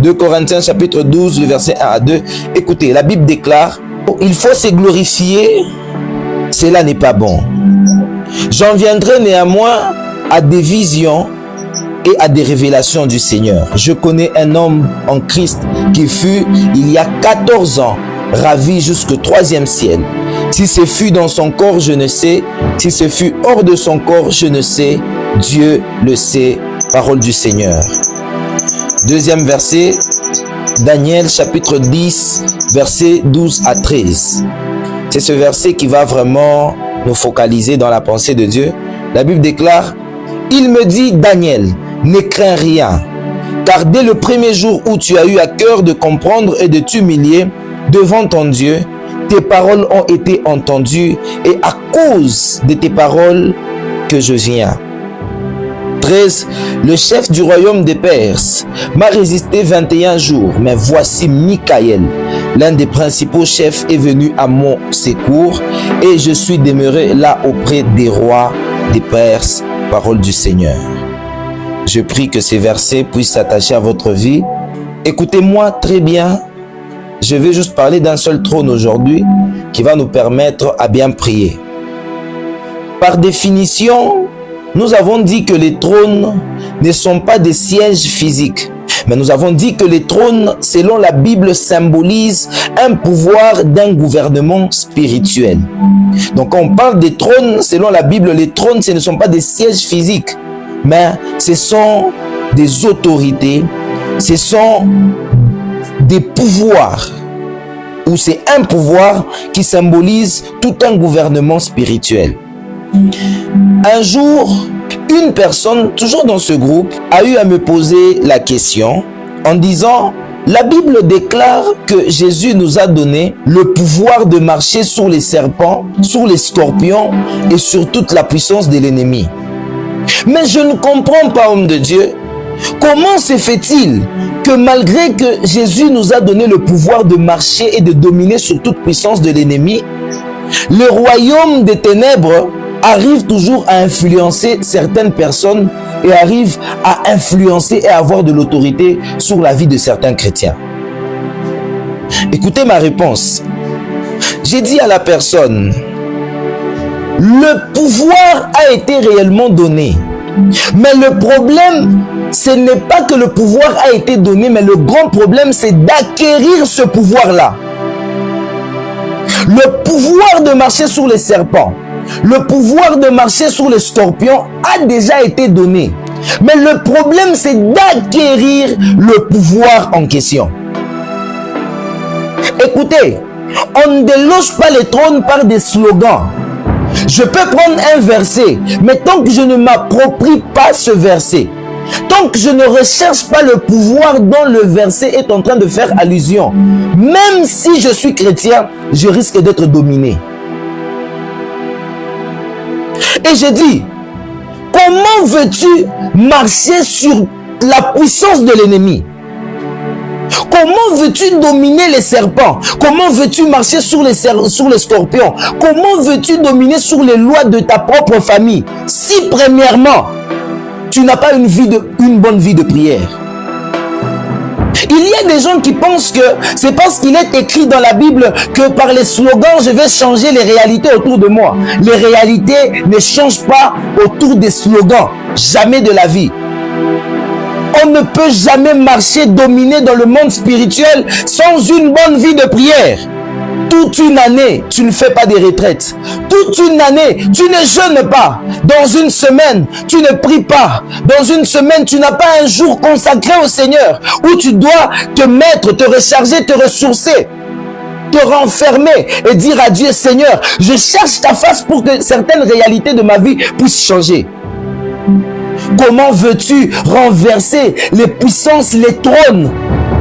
2 Corinthiens chapitre 12, le verset 1 à 2. Écoutez, la Bible déclare, il faut se glorifier, cela n'est pas bon. J'en viendrai néanmoins à des visions et à des révélations du Seigneur. Je connais un homme en Christ qui fut, il y a 14 ans, ravi jusqu'au 3e ciel. Si ce fut dans son corps, je ne sais. Si ce fut hors de son corps, je ne sais. Dieu le sait. Parole du Seigneur. Deuxième verset, Daniel chapitre 10, verset 12 à 13. C'est ce verset qui va vraiment nous focaliser dans la pensée de Dieu. La Bible déclare, il me dit, Daniel, ne crains rien, car dès le premier jour où tu as eu à cœur de comprendre et de t'humilier devant ton Dieu, tes paroles ont été entendues et à cause de tes paroles que je viens. 13. Le chef du royaume des Perses m'a résisté 21 jours, mais voici Michaël, l'un des principaux chefs, est venu à mon secours et je suis demeuré là auprès des rois des Perses. Parole du Seigneur. Je prie que ces versets puissent s'attacher à votre vie. Écoutez-moi très bien. Je vais juste parler d'un seul trône aujourd'hui qui va nous permettre à bien prier. Par définition, nous avons dit que les trônes ne sont pas des sièges physiques. Mais nous avons dit que les trônes, selon la Bible, symbolisent un pouvoir d'un gouvernement spirituel. Donc quand on parle des trônes, selon la Bible, les trônes, ce ne sont pas des sièges physiques, mais ce sont des autorités, ce sont des pouvoirs, ou c'est un pouvoir qui symbolise tout un gouvernement spirituel. Un jour, une personne, toujours dans ce groupe, a eu à me poser la question en disant, la Bible déclare que Jésus nous a donné le pouvoir de marcher sur les serpents, sur les scorpions et sur toute la puissance de l'ennemi. Mais je ne comprends pas, homme de Dieu, comment se fait-il que malgré que Jésus nous a donné le pouvoir de marcher et de dominer sur toute puissance de l'ennemi, le royaume des ténèbres arrive toujours à influencer certaines personnes et arrive à influencer et à avoir de l'autorité sur la vie de certains chrétiens? Écoutez ma réponse. J'ai dit à la personne, le pouvoir a été réellement donné. Mais le problème, ce n'est pas que le pouvoir a été donné, mais le grand problème, c'est d'acquérir ce pouvoir-là. Le pouvoir de marcher sur les serpents, le pouvoir de marcher sur les scorpions a déjà été donné. Mais le problème, c'est d'acquérir le pouvoir en question. Écoutez, on ne déloge pas les trônes par des slogans. Je peux prendre un verset, mais tant que je ne m'approprie pas ce verset, tant que je ne recherche pas le pouvoir dont le verset est en train de faire allusion, même si je suis chrétien, je risque d'être dominé. Et je dis, comment veux-tu marcher sur la puissance de l'ennemi? Comment veux-tu dominer les serpents? Comment veux-tu marcher sur les scorpions? Comment veux-tu dominer sur les lois de ta propre famille si premièrement, tu n'as pas une bonne vie de prière? Il y a des gens qui pensent que c'est parce qu'il est écrit dans la Bible que par les slogans, je vais changer les réalités autour de moi. Les réalités ne changent pas autour des slogans. Jamais de la vie. On ne peut jamais marcher, dominer dans le monde spirituel sans une bonne vie de prière. Toute une année, tu ne fais pas des retraites. Toute une année, tu ne jeûnes pas. Dans une semaine, tu ne pries pas. Dans une semaine, tu n'as pas un jour consacré au Seigneur où tu dois te mettre, te recharger, te ressourcer, te renfermer et dire à Dieu, Seigneur, je cherche ta face pour que certaines réalités de ma vie puissent changer. Comment veux-tu renverser les puissances, les trônes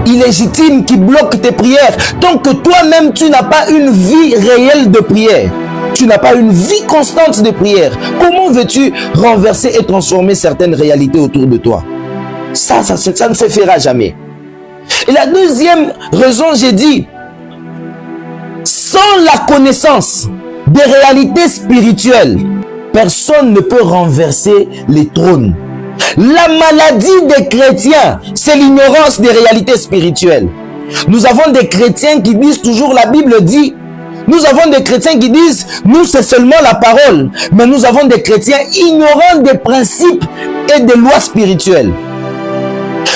illégitimes qui bloquent tes prières tant que toi-même tu n'as pas une vie réelle de prière? Tu n'as pas une vie constante de prière. Comment veux-tu renverser et transformer certaines réalités autour de toi? Ça ne se fera jamais. Et la deuxième raison, j'ai dit, sans la connaissance des réalités spirituelles, personne ne peut renverser les trônes. La maladie des chrétiens, c'est l'ignorance des réalités spirituelles. Nous avons des chrétiens qui disent toujours, la Bible dit. Nous avons des chrétiens qui disent, nous c'est seulement la parole. Mais nous avons des chrétiens ignorants des principes et des lois spirituelles.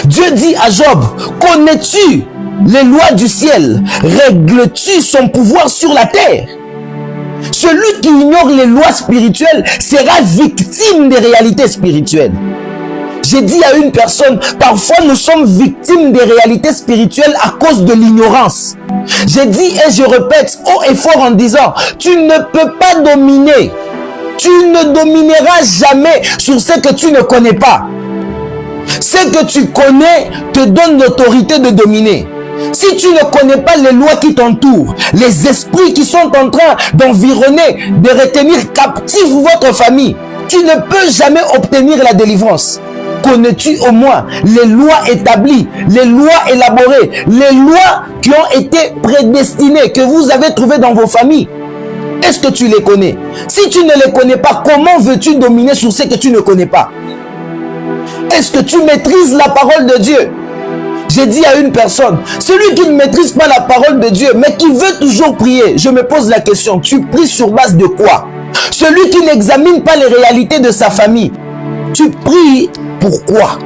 Dieu dit à Job, connais-tu les lois du ciel? Règles-tu son pouvoir sur la terre? Celui qui ignore les lois spirituelles sera victime des réalités spirituelles. J'ai dit à une personne, parfois nous sommes victimes des réalités spirituelles à cause de l'ignorance. J'ai dit et je répète haut et fort en disant, tu ne peux pas dominer. Tu ne domineras jamais sur ce que tu ne connais pas. Ce que tu connais te donne l'autorité de dominer. Si tu ne connais pas les lois qui t'entourent, les esprits qui sont en train d'environner, de retenir captif votre famille, tu ne peux jamais obtenir la délivrance. Connais-tu au moins les lois établies, les lois élaborées, les lois qui ont été prédestinées, que vous avez trouvées dans vos familles? Est-ce que tu les connais? Si tu ne les connais pas, comment veux-tu dominer sur ce que tu ne connais pas? Est-ce que tu maîtrises la parole de Dieu? J'ai dit à une personne, celui qui ne maîtrise pas la parole de Dieu, mais qui veut toujours prier, je me pose la question, tu pries sur base de quoi? Celui qui n'examine pas les réalités de sa famille, tu pries pourquoi?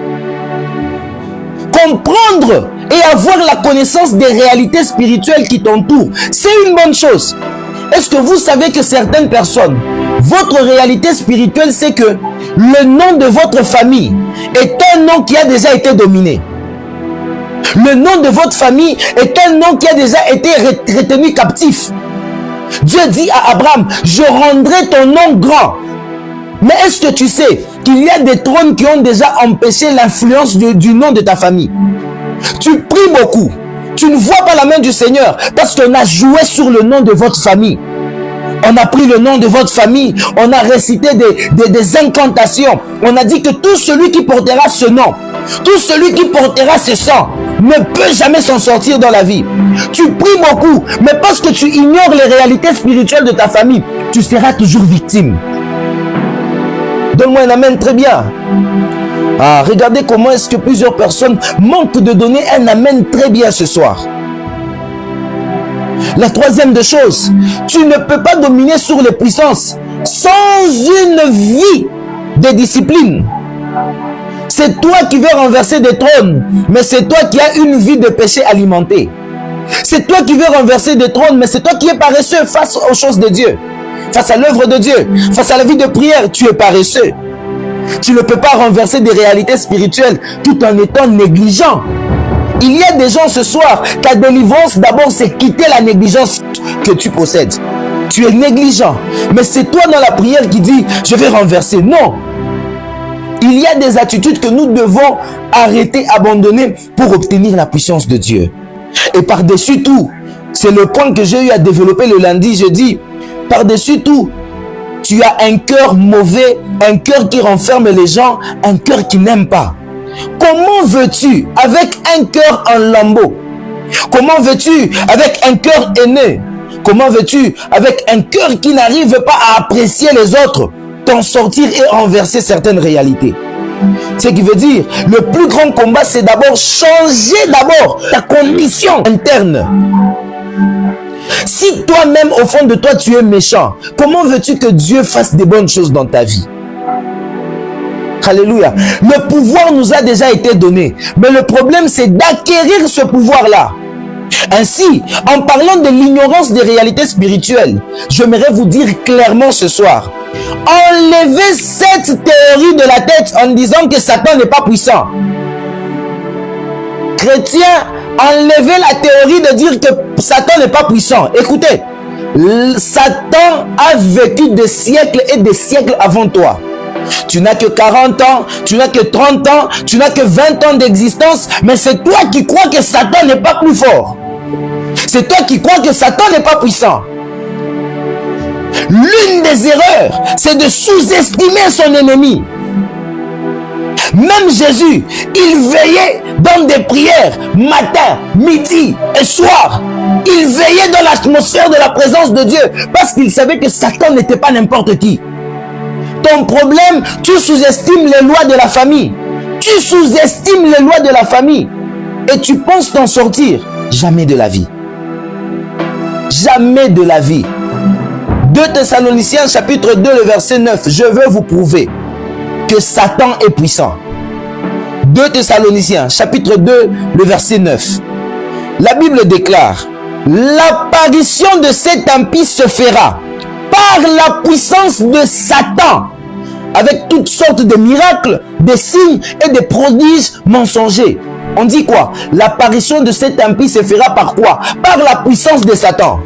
Comprendre et avoir la connaissance des réalités spirituelles qui t'entourent, c'est une bonne chose. Est-ce que vous savez que certaines personnes, votre réalité spirituelle, c'est que le nom de votre famille est un nom qui a déjà été dominé. Le nom de votre famille est un nom qui a déjà été retenu captif. Dieu dit à Abraham, je rendrai ton nom grand. Mais est-ce que tu sais qu'il y a des trônes qui ont déjà empêché l'influence du nom de ta famille? Tu pries beaucoup. Tu ne vois pas la main du Seigneur parce qu'on a joué sur le nom de votre famille. On a pris le nom de votre famille, on a récité des incantations. On a dit que tout celui qui portera ce nom, tout celui qui portera ce sang, ne peut jamais s'en sortir dans la vie. Tu pries beaucoup, mais parce que tu ignores les réalités spirituelles de ta famille, tu seras toujours victime. Donne-moi un amen, très bien. Ah, regardez comment est-ce que plusieurs personnes manquent de donner un amen très bien ce soir. La troisième des choses, tu ne peux pas dominer sur les puissances sans une vie de discipline. C'est toi qui veux renverser des trônes, mais c'est toi qui as une vie de péché alimentée. C'est toi qui veux renverser des trônes, mais c'est toi qui es paresseux face aux choses de Dieu. Face à l'œuvre de Dieu, face à la vie de prière, tu es paresseux. Tu ne peux pas renverser des réalités spirituelles tout en étant négligent. Il y a des gens ce soir, ta délivrance d'abord c'est quitter la négligence que tu possèdes. Tu es négligent, mais c'est toi dans la prière qui dit je vais renverser. Non. Il y a des attitudes que nous devons arrêter, abandonner pour obtenir la puissance de Dieu. Et par-dessus tout, c'est le point que j'ai eu à développer le lundi, je dis, par-dessus tout, tu as un cœur mauvais, un cœur qui renferme les gens, un cœur qui n'aime pas. Comment veux-tu avec un cœur en lambeaux? Comment veux-tu avec un cœur haineux? Comment veux-tu avec un cœur qui n'arrive pas à apprécier les autres, t'en sortir et renverser certaines réalités? Ce qui veut dire, le plus grand combat, c'est d'abord changer d'abord ta condition interne. Si toi-même, au fond de toi, tu es méchant, comment veux-tu que Dieu fasse des bonnes choses dans ta vie? Alléluia. Le pouvoir nous a déjà été donné. Mais le problème, c'est d'acquérir ce pouvoir-là. Ainsi, en parlant de l'ignorance des réalités spirituelles, j'aimerais vous dire clairement ce soir, enlevez cette théorie de la tête en disant que Satan n'est pas puissant. Chrétiens, enlevez la théorie de dire que Satan n'est pas puissant. Écoutez, Satan a vécu des siècles et des siècles avant toi. Tu n'as que 40 ans, tu n'as que 30 ans, tu n'as que 20 ans d'existence, mais c'est toi qui crois que Satan n'est pas plus fort. C'est toi qui crois que Satan n'est pas puissant. L'une des erreurs, c'est de sous-estimer son ennemi. Même Jésus, il veillait dans des prières matin, midi et soir. Il veillait dans l'atmosphère de la présence de Dieu parce qu'il savait que Satan n'était pas n'importe qui. Ton problème, tu sous-estimes les lois de la famille. Tu sous-estimes les lois de la famille. Et tu penses t'en sortir. Jamais de la vie. Jamais de la vie. 2 Thessaloniciens chapitre 2, le verset 9. Je veux vous prouver que Satan est puissant. 2 Thessaloniciens chapitre 2, le verset 9. La Bible déclare: l'apparition de cet impie se fera par la puissance de Satan, avec toutes sortes de miracles, des signes et des prodiges mensongers. On dit quoi? L'apparition de cet impie se fera par quoi? Par la puissance de Satan.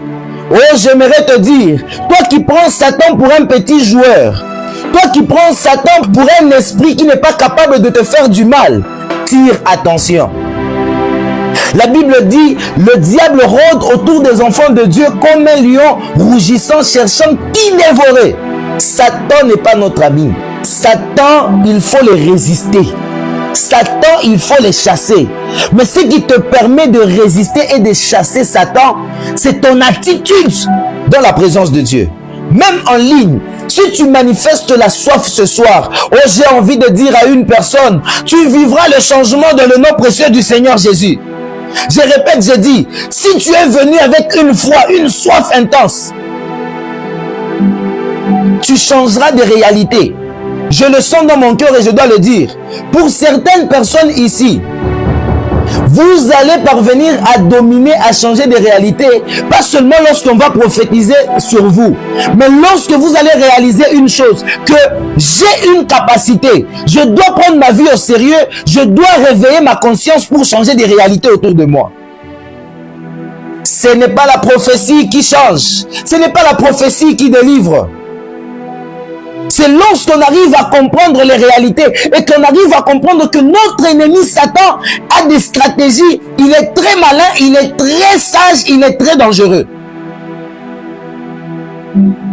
Oh, j'aimerais te dire, toi qui prends Satan pour un petit joueur, toi qui prends Satan pour un esprit qui n'est pas capable de te faire du mal, tire attention. La Bible dit, le diable rôde autour des enfants de Dieu comme un lion rougissant, cherchant qui dévorer. Satan n'est pas notre ami. Satan, il faut les résister. Satan, il faut les chasser. Mais ce qui te permet de résister et de chasser Satan, c'est ton attitude dans la présence de Dieu. Même en ligne, si tu manifestes la soif ce soir, oh, j'ai envie de dire à une personne, tu vivras le changement dans le nom précieux du Seigneur Jésus. Je répète, je dis, si tu es venu avec une foi, une soif intense, tu changeras de réalité. Je le sens dans mon cœur et je dois le dire. Pour certaines personnes ici, vous allez parvenir à dominer, à changer de réalité, pas seulement lorsqu'on va prophétiser sur vous, mais lorsque vous allez réaliser une chose, que j'ai une capacité, je dois prendre ma vie au sérieux, je dois réveiller ma conscience pour changer des réalités autour de moi. Ce n'est pas la prophétie qui change, ce n'est pas la prophétie qui délivre. C'est lorsqu'on arrive à comprendre les réalités et qu'on arrive à comprendre que notre ennemi Satan a des stratégies. Il est très malin, il est très sage, il est très dangereux.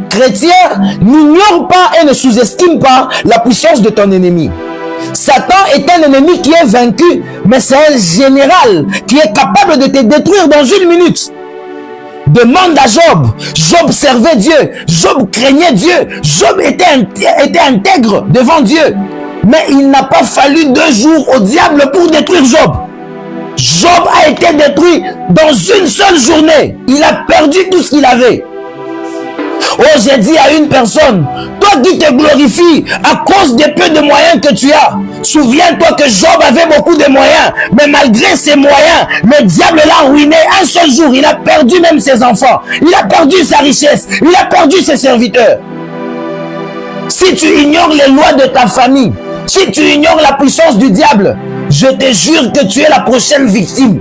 Chrétien, n'ignore pas et ne sous-estime pas la puissance de ton ennemi. Satan est un ennemi qui est vaincu, mais c'est un général qui est capable de te détruire dans une minute. Demande à Job. Job servait Dieu. Job craignait Dieu. Job était intègre devant Dieu. Mais il n'a pas fallu 2 jours au diable pour détruire Job. Job a été détruit dans une seule journée. Il a perdu tout ce qu'il avait. Oh, j'ai dit à une personne, toi qui te glorifies à cause des peu de moyens que tu as, souviens-toi que Job avait beaucoup de moyens, mais malgré ses moyens, le diable l'a ruiné un seul jour. Il a perdu même ses enfants, il a perdu sa richesse, il a perdu ses serviteurs. Si tu ignores les lois de ta famille, si tu ignores la puissance du diable, je te jure que tu es la prochaine victime.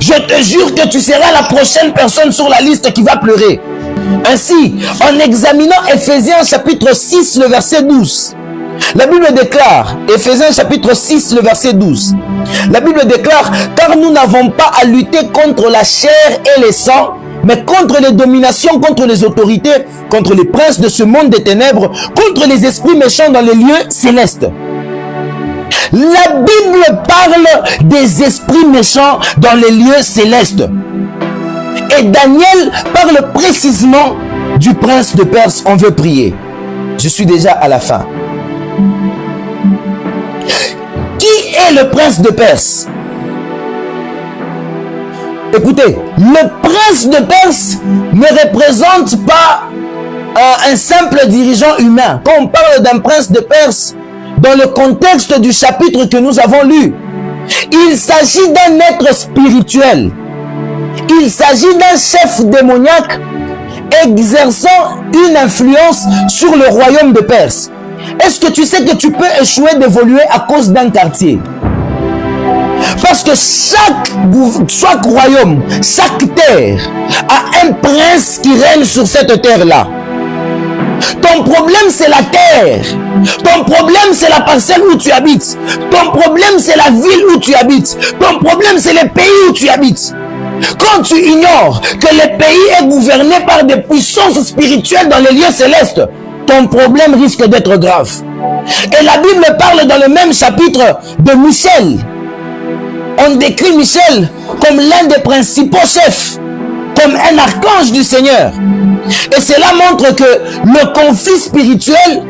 Je te jure que tu seras la prochaine personne sur la liste qui va pleurer. Ainsi, en examinant Éphésiens chapitre 6, le verset 12, la Bible déclare, Éphésiens chapitre 6, le verset 12, la Bible déclare, car nous n'avons pas à lutter contre la chair et les sangs, mais contre les dominations, contre les autorités, contre les princes de ce monde des ténèbres, contre les esprits méchants dans les lieux célestes. La Bible parle des esprits méchants dans les lieux célestes. Et Daniel parle précisément du prince de Perse. On veut prier. Je suis déjà à la fin. Qui est le prince de Perse? Écoutez, le prince de Perse ne représente pas un simple dirigeant humain. Quand on parle d'un prince de Perse, dans le contexte du chapitre que nous avons lu, il s'agit d'un être spirituel. Il s'agit d'un chef démoniaque exerçant une influence sur le royaume de Perse. Est-ce que tu sais que tu peux échouer d'évoluer à cause d'un quartier? Parce que chaque royaume, chaque terre a un prince qui règne sur cette terre-là. Ton problème, c'est la terre. Ton problème, c'est la parcelle où tu habites. Ton problème, c'est la ville où tu habites. Ton problème, c'est le pays où tu habites. Quand tu ignores que le pays est gouverné par des puissances spirituelles dans les lieux célestes, ton problème risque d'être grave. Et la Bible parle dans le même chapitre de Michel. On décrit Michel comme l'un des principaux chefs, comme un archange du Seigneur. Et cela montre que le conflit spirituel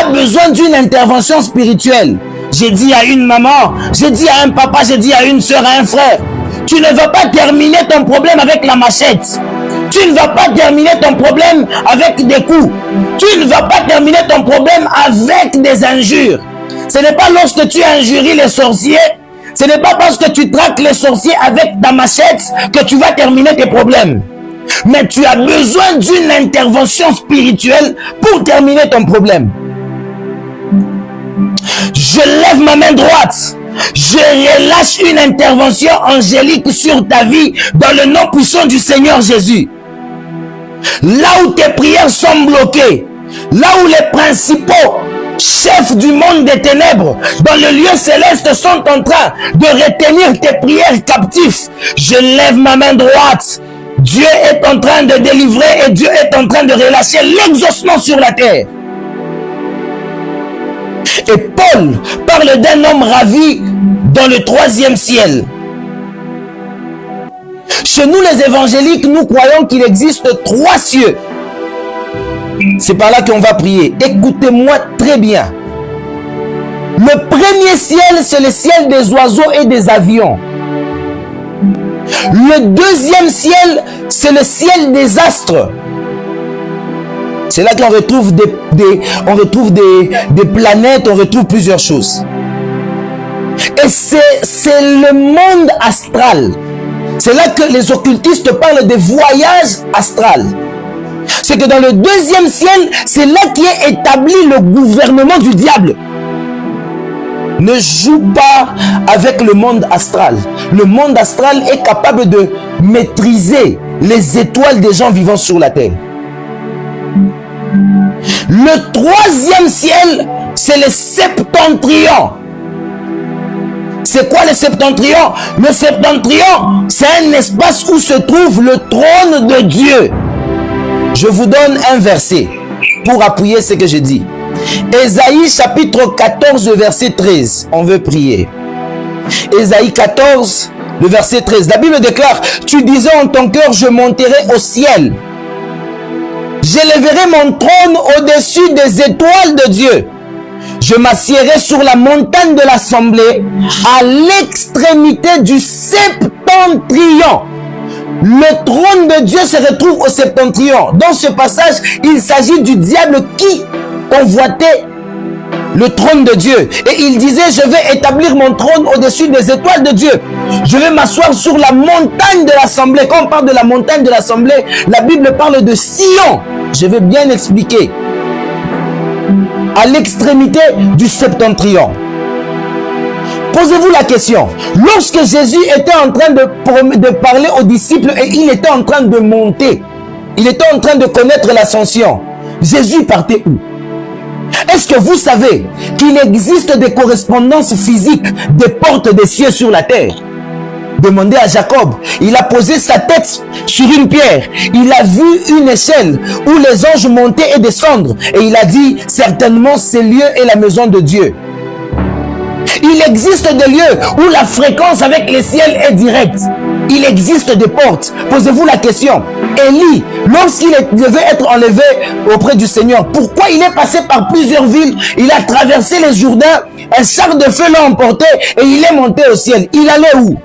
a besoin d'une intervention spirituelle. J'ai dit à une maman, j'ai dit à un papa, j'ai dit à une soeur, à un frère, tu ne vas pas terminer ton problème avec la machette. Tu ne vas pas terminer ton problème avec des coups. Tu ne vas pas terminer ton problème avec des injures. Ce n'est pas lorsque tu injuries les sorciers, ce n'est pas parce que tu traques les sorciers avec ta machette que tu vas terminer tes problèmes. Mais tu as besoin d'une intervention spirituelle pour terminer ton problème. Je lève ma main droite. Je relâche une intervention angélique sur ta vie dans le nom puissant du Seigneur Jésus. Là où tes prières sont bloquées, là où les principaux chefs du monde des ténèbres dans le lieu céleste sont en train de retenir tes prières captifs, je lève ma main droite. Dieu est en train de délivrer et Dieu est en train de relâcher l'exaucement sur la terre. Et Paul parle d'un homme ravi dans le 3e ciel. Chez nous les évangéliques, nous croyons qu'il existe 3 cieux. C'est par là qu'on va prier. Écoutez-moi très bien. Le premier ciel, c'est le ciel des oiseaux et des avions. Le 2e ciel, c'est le ciel des astres. C'est là qu'on retrouve des planètes, on retrouve plusieurs choses. Et c'est le monde astral. C'est là que les occultistes parlent des voyages astrales. C'est que dans le 2e ciel, c'est là qu'est établi le gouvernement du diable. Ne joue pas avec le monde astral. Le monde astral est capable de maîtriser les étoiles des gens vivant sur la terre. Le 3e ciel, c'est le septentrion. C'est quoi le septentrion? Le septentrion, c'est un espace où se trouve le trône de Dieu. Je vous donne un verset pour appuyer ce que je dis. Ésaïe chapitre 14, verset 13. On veut prier. Ésaïe 14, le verset 13. La Bible déclare, tu disais en ton cœur, je monterai au ciel. J'élèverai mon trône au-dessus des étoiles de Dieu. Je m'assiérai sur la montagne de l'assemblée à l'extrémité du septentrion. Le trône de Dieu se retrouve au septentrion. Dans ce passage, il s'agit du diable qui convoitait le trône de Dieu. Et il disait, je vais établir mon trône au-dessus des étoiles de Dieu. Je vais m'asseoir sur la montagne de l'assemblée. Quand on parle de la montagne de l'assemblée, la Bible parle de Sion. Je vais bien expliquer. À l'extrémité du septentrion. Posez-vous la question. Lorsque Jésus était en train de parler aux disciples et il était en train de monter, il était en train de connaître l'ascension, Jésus partait où? Est-ce que vous savez qu'il existe des correspondances physiques des portes des cieux sur la terre? Demandez à Jacob. Il a posé sa tête sur une pierre. Il a vu une échelle où les anges montaient et descendre. Et il a dit, certainement, ce lieu est la maison de Dieu. Il existe des lieux où la fréquence avec les ciels est directe. Il existe des portes. Posez-vous la question. Élie, lorsqu'il devait être enlevé auprès du Seigneur, pourquoi il est passé par plusieurs villes? Il a traversé les Jourdains. Un char de feu l'a emporté et il est monté au ciel. Il allait où?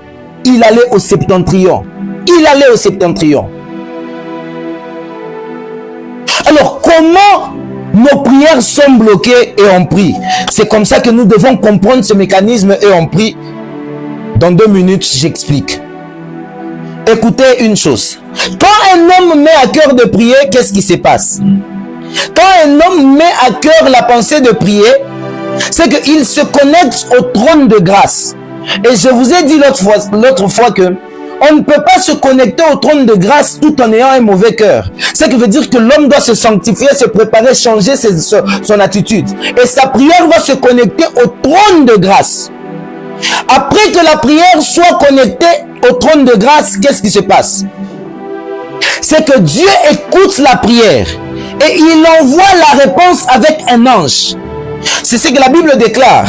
Il allait au septentrion. Il allait au septentrion. Alors, comment nos prières sont bloquées et on prie? C'est comme ça que nous devons comprendre ce mécanisme et on prie. Dans 2 minutes, j'explique. Écoutez une chose. Quand un homme met à cœur de prier, qu'est-ce qui se passe? Quand un homme met à cœur la pensée de prier, c'est qu'il se connecte au trône de grâce. Et je vous ai dit l'autre fois que on ne peut pas se connecter au trône de grâce tout en ayant un mauvais cœur. Ce qui veut dire que l'homme doit se sanctifier, se préparer, changer son attitude. Et sa prière va se connecter au trône de grâce. Après que la prière soit connectée au trône de grâce, qu'est-ce qui se passe? C'est que Dieu écoute la prière et il envoie la réponse avec un ange. C'est ce que la Bible déclare.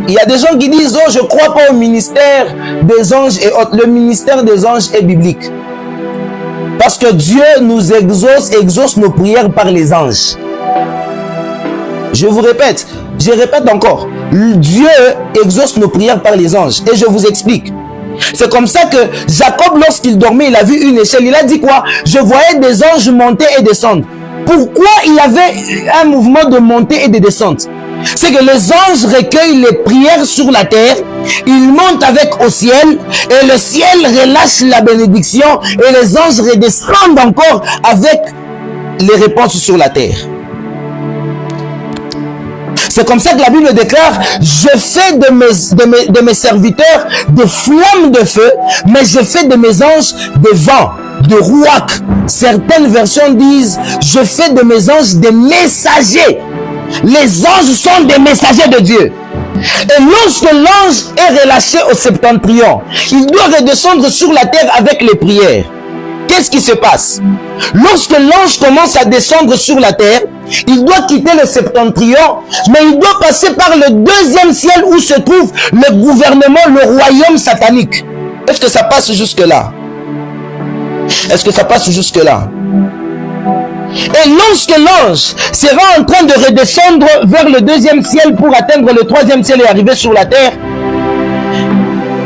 Il y a des gens qui disent, oh, je ne crois pas au ministère des anges et autres. Le ministère des anges est biblique. Parce que Dieu nous exauce nos prières par les anges. Je vous répète, je répète encore. Dieu exauce nos prières par les anges. Et je vous explique. C'est comme ça que Jacob, lorsqu'il dormait, il a vu une échelle. Il a dit quoi? Je voyais des anges monter et descendre. Pourquoi il y avait un mouvement de montée et de descente? C'est que les anges recueillent les prières sur la terre, ils montent avec au ciel, et le ciel relâche la bénédiction, et les anges redescendent encore avec les réponses sur la terre. C'est comme ça que la Bible déclare, je fais de mes serviteurs des flammes de feu, mais je fais de mes anges des vents, de rouacs. Certaines versions disent, je fais de mes anges des messagers. Les anges sont des messagers de Dieu. Et lorsque l'ange est relâché au septentrion, il doit redescendre sur la terre avec les prières. Qu'est-ce qui se passe? Lorsque l'ange commence à descendre sur la terre, il doit quitter le septentrion, mais il doit passer par le deuxième ciel où se trouve le gouvernement, le royaume satanique. Est-ce que ça passe jusque-là? Est-ce que ça passe jusque-là? Et lorsque l'ange sera en train de redescendre vers le deuxième ciel pour atteindre le troisième ciel et arriver sur la terre,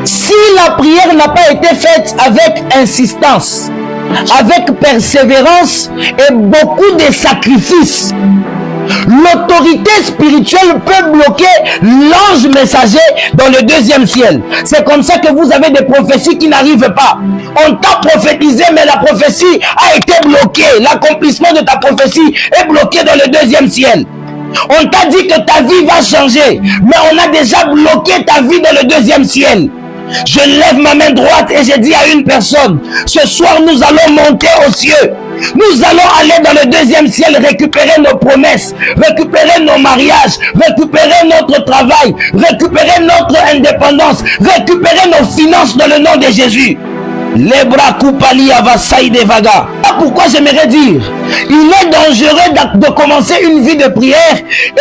si la prière n'a pas été faite avec insistance, avec persévérance et beaucoup de sacrifices, l'autorité spirituelle peut bloquer l'ange messager dans le deuxième ciel. C'est comme ça que vous avez des prophéties qui n'arrivent pas. On t'a prophétisé, mais la prophétie a été bloquée. L'accomplissement de ta prophétie est bloqué dans le deuxième ciel. On t'a dit que ta vie va changer, mais on a déjà bloqué ta vie dans le deuxième ciel. Je lève ma main droite et je dis à une personne, ce soir nous allons monter aux cieux. Nous allons aller dans le deuxième ciel, récupérer nos promesses, récupérer nos mariages, récupérer notre travail, récupérer notre indépendance, récupérer nos finances dans le nom de Jésus. Pourquoi j'aimerais dire, il est dangereux de commencer une vie de prière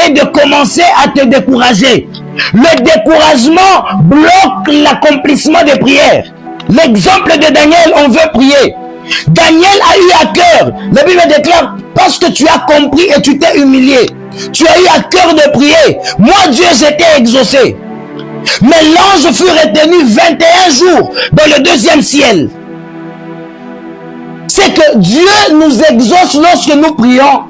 et de commencer à te décourager. Le découragement bloque l'accomplissement des prières. L'exemple de Daniel, on veut prier. Daniel a eu à cœur, la Bible déclare, parce que tu as compris et tu t'es humilié, tu as eu à cœur de prier. Moi, Dieu, j'étais exaucé. Mais l'ange fut retenu 21 jours dans le deuxième ciel. C'est que Dieu nous exauce lorsque nous prions.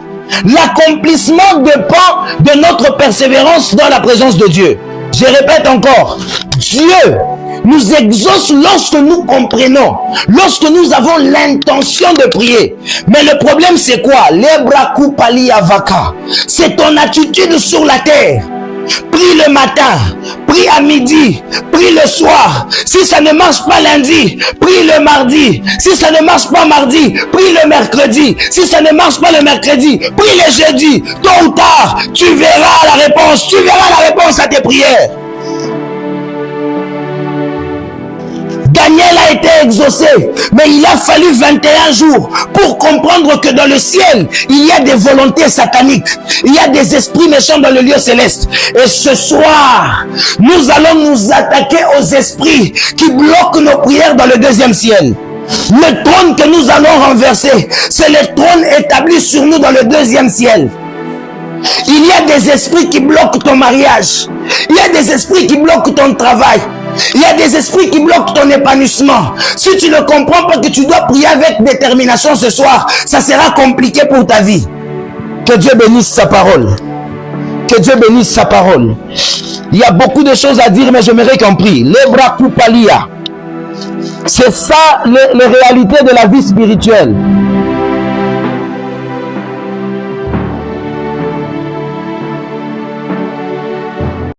L'accomplissement dépend de notre persévérance dans la présence de Dieu. Je répète encore, Dieu nous exauce lorsque nous comprenons, lorsque nous avons l'intention de prier. Mais le problème c'est quoi? C'est ton attitude sur la terre. Prie le matin, prie à midi, prie le soir. Si ça ne marche pas lundi, prie le mardi. Si ça ne marche pas mardi, prie le mercredi. Si ça ne marche pas le mercredi, prie le jeudi. Tôt ou tard, tu verras la réponse. Tu verras la réponse à tes prières. Daniel a été exaucé, mais il a fallu 21 jours pour comprendre que dans le ciel, il y a des volontés sataniques, il y a des esprits méchants dans le lieu céleste. Et ce soir, nous allons nous attaquer aux esprits qui bloquent nos prières dans le deuxième ciel. Le trône que nous allons renverser, c'est le trône établi sur nous dans le deuxième ciel. Il y a des esprits qui bloquent ton mariage, il y a des esprits qui bloquent ton travail. Il y a des esprits qui bloquent ton épanouissement. Si tu ne comprends pas que tu dois prier avec détermination ce soir, ça sera compliqué pour ta vie. Que Dieu bénisse sa parole. Que Dieu bénisse sa parole. Il y a beaucoup de choses à dire, mais j'aimerais qu'on prie. Lebra Kupalia. C'est ça les réalités de la vie spirituelle.